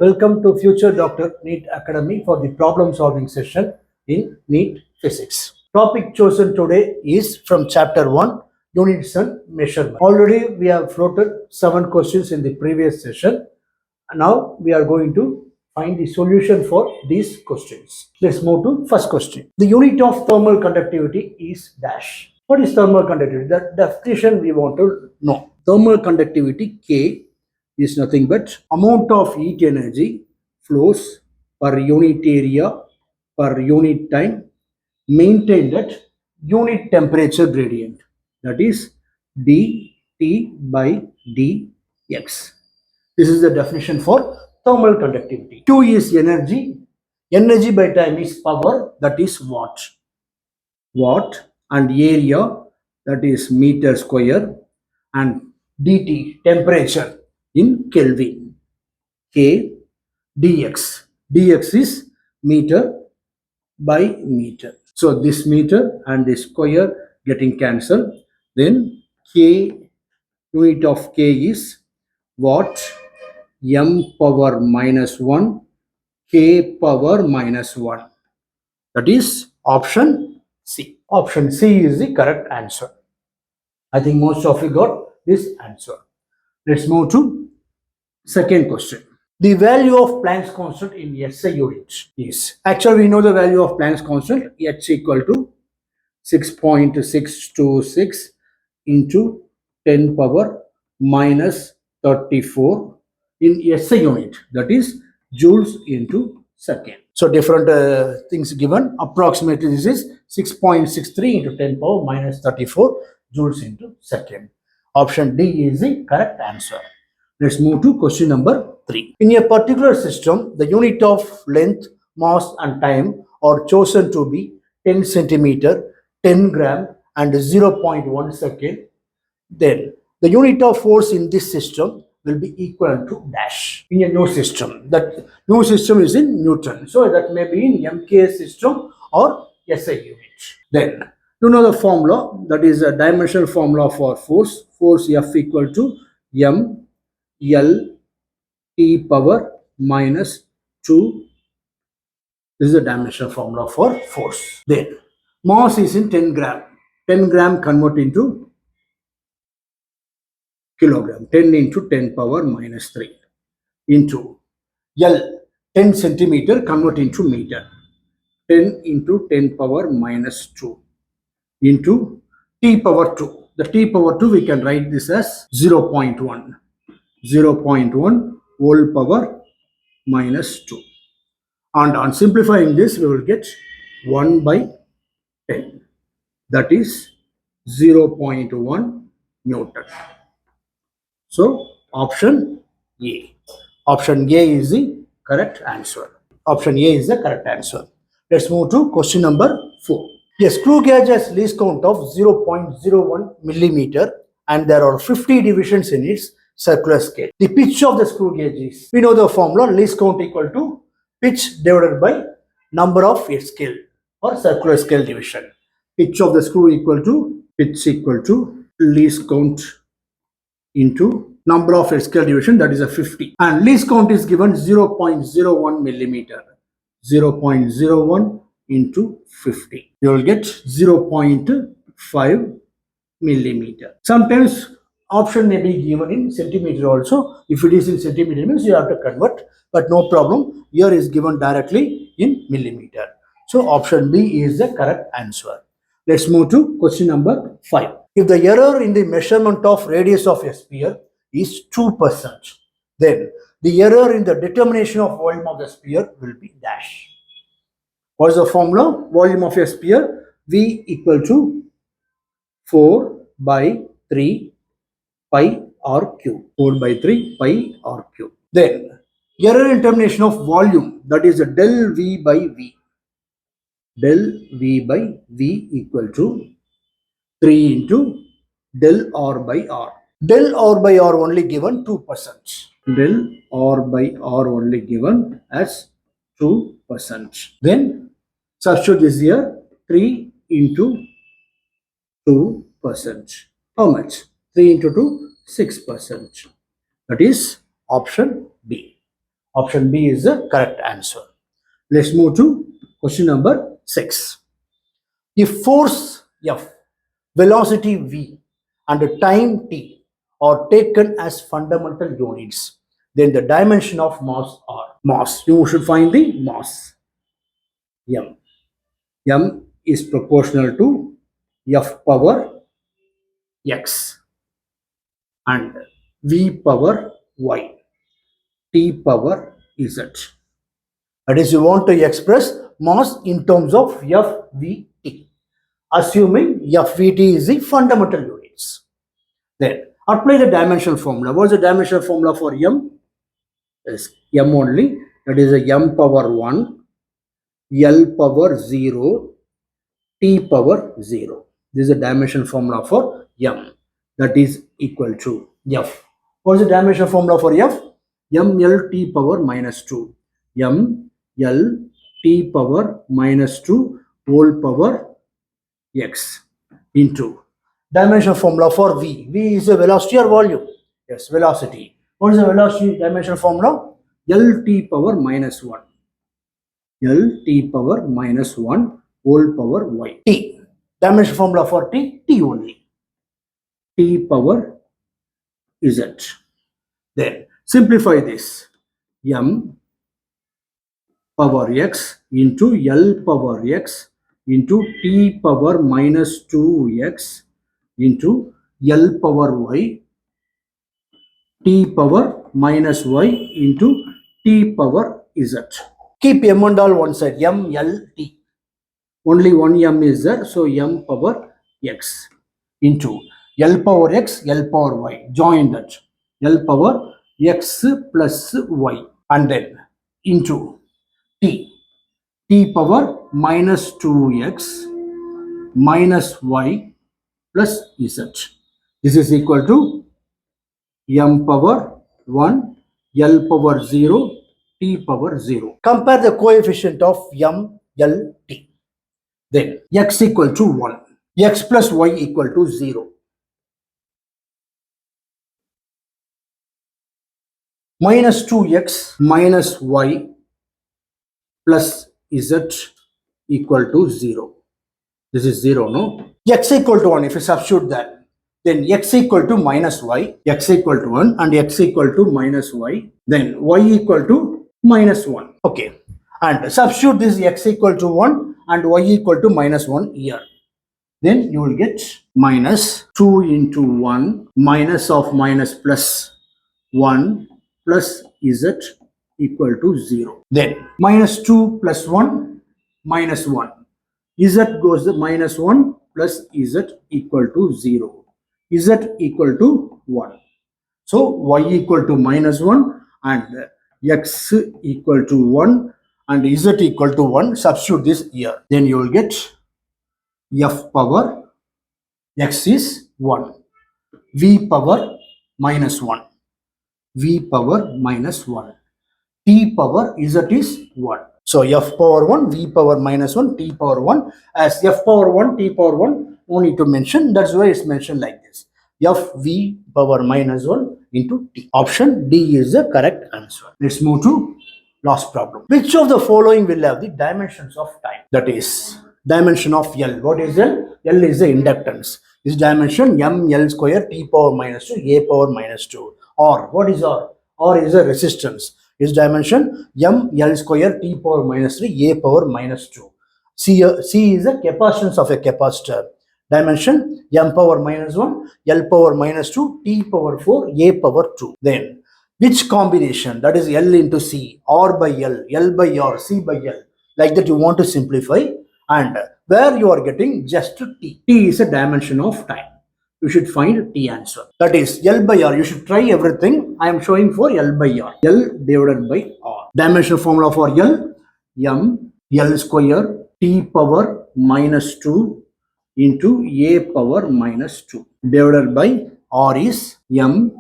Welcome to Future Doctor NEET Academy for the problem solving session in NEET Physics. Topic chosen today is from Chapter 1, Units and Measurement. Already we have floated 7 questions in the previous session. Now we are going to find the solution for these questions. Let's move to first question. The unit of thermal conductivity is dash. What is thermal conductivity? The definition we want to know. Thermal conductivity K is nothing but amount of heat energy flows per unit area per unit time maintained at unit temperature gradient, that is dT by dx. This is the definition for thermal conductivity. Q is energy. Energy by time is power, that is watt. And area, that is meter square, and dt temperature in Kelvin. K dx. Dx is meter by meter. So this meter and this square getting cancelled. Then K, unit of K is watt, m power minus 1, K power minus 1. That is option C. Option C is the correct answer. I think most of you got this answer. Let's move to second question. The value of Planck's constant in SI units is, actually we know the value of Planck's constant, H equal to 6.626 into 10 power minus 34 in SI unit, that is joules into second. So different things given. Approximately this is 6.63 into 10 power minus 34 joules into second. Option D is the correct answer. Let's move to question number 3. In a particular system, the unit of length, mass and time are chosen to be 10 centimeter, 10 gram and 0.1 second. Then the unit of force in this system will be equal to dash in a new system. That new system is in Newton. So that may be in MK system or SI unit. Then you know the formula, that is a dimensional formula for force. Force F equal to M L T power minus 2. This is the dimensional formula for force. Then mass is in 10 gram. 10 gram convert into kilogram. 10 into 10 power minus 3 into L, 10 centimeter convert into meter. 10 into 10 power minus 2 into T power 2. The T power 2 we can write this as 0.1. 0.1 whole power minus 2. And on simplifying this, we will get 1 by 10. That is 0.1 Newton. So option A. Option A is the correct answer. Option A is the correct answer. Let's move to question number 4. A screw gauge has least count of 0.01 millimeter and there are 50 divisions in its circular scale. The pitch of the screw gauge is, we know the formula, least count equal to pitch divided by number of its scale or circular scale division. Pitch of the screw equal to least count into number of its scale division, that is a 50. And least count is given 0.01 millimeter. 0.01 into 50. You will get 0.5 millimeter. Sometimes option may be given in centimeter also. If it is in centimeter means you have to convert, but no problem. Here is given directly in millimeter. So option B is the correct answer. Let's move to question number 5. If the error in the measurement of radius of a sphere is 2%, then the error in the determination of volume of the sphere will be dash. What is the formula? Volume of a sphere, V equal to 4 by 3 pi r cube. 4 by 3 pi r cube. Then error in determination of volume, that is del V by V. Del V by V equal to 3 into del R by R. Del R by R only given 2%. Del R by R only given as 2%. Then substitute this here, 3 into 2%. How much? 3 into 2, 6%. That is option B. Option B is the correct answer. Let's move to question number 6. If force F, velocity V, and time t are taken as fundamental units, then the dimension of mass are mass. You should find the mass. M. M is proportional to F power X and V power Y, T power Z. That is, you want to express mass in terms of FVT, assuming FVT is the fundamental units. Then apply the dimensional formula. What is the dimensional formula for M? Yes, M only. That is a M power 1, L power 0, T power 0. This is the dimension formula for M. That is equal to F. What is the dimension formula for F? M L T power minus 2. M L T power minus 2 whole power X into dimension formula for V. V is a velocity or volume? Yes, velocity. What is the velocity dimension formula? L T power minus 1. L T power minus 1 whole power Y. T. Dimension formula for T? T only. T power Z. Then simplify this. M power X into L power X into T power minus 2X into L power Y, T power minus Y into T power Z. Keep M and all one side. M, L, T. Only one M is there. So M power X into L power X, L power Y. Join that. L power X plus Y. And then into T. T power minus 2X minus Y plus Z. This is equal to M power 1, L power 0, T power 0. Compare the coefficient of M, L, T. Then X equal to 1. X plus Y equal to 0. Minus 2X minus Y plus Z equal to 0. This is 0, no? X equal to 1. If you substitute that, then X equal to minus Y, X equal to 1 and X equal to minus Y, then Y equal to minus 1. Okay. And substitute this X equal to 1 and Y equal to minus 1 here. Then you will get minus 2 into 1 minus of minus plus 1 plus Z equal to 0. Then minus 2 plus 1 minus 1. Z goes to minus 1 plus Z equal to 0. Z equal to 1. So Y equal to minus 1 and X equal to 1 and Z equal to 1. Substitute this here. Then you will get F power X is 1. V power minus 1. V power minus 1. T power Z is 1. So F power 1, V power minus 1, T power 1. As F power 1, T power 1, no need to mention. That's why it's mentioned like this. F V power minus 1 into T. Option D is the correct answer. Let's move to last problem. Which of the following will have the dimensions of time? That is dimension of L. What is L? L is the inductance. This dimension M L square T power minus 2 A power minus 2. Or what is R? R is a resistance. Its dimension M L square T power minus 3 A power minus 2. C is the capacitance of a capacitor. Dimension M power minus 1, L power minus 2, T power 4, A power 2. Then which combination, that is L into C, R by L by R, C by L, like that you want to simplify, and where you are getting just T. T is a dimension of time. You should find T answer. That is L by R. You should try everything. I am showing for L by R. L divided by R. Dimensional formula for L, M L square T power minus 2 into A power minus 2 divided by R is M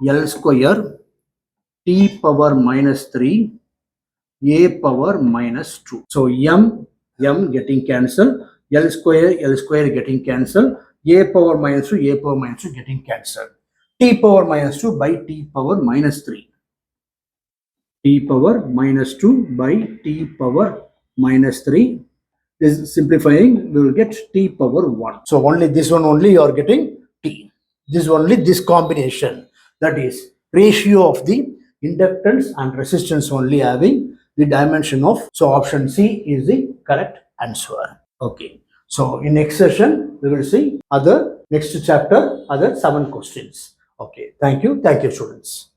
L square T power minus 3 A power minus 2. So M getting cancelled, L square getting cancelled, A power minus 2, A power minus 2 getting cancelled. T power minus 2 by T power minus 3. t power minus 2 by t power minus 3. This simplifying, we will get t power 1. So only this one only you are getting t. This only this combination, that is ratio of the inductance and resistance only having the dimension of. So option C is the correct answer. Okay. So in next session, we will see other next chapter, other 7 questions. Okay. Thank you. Thank you, students.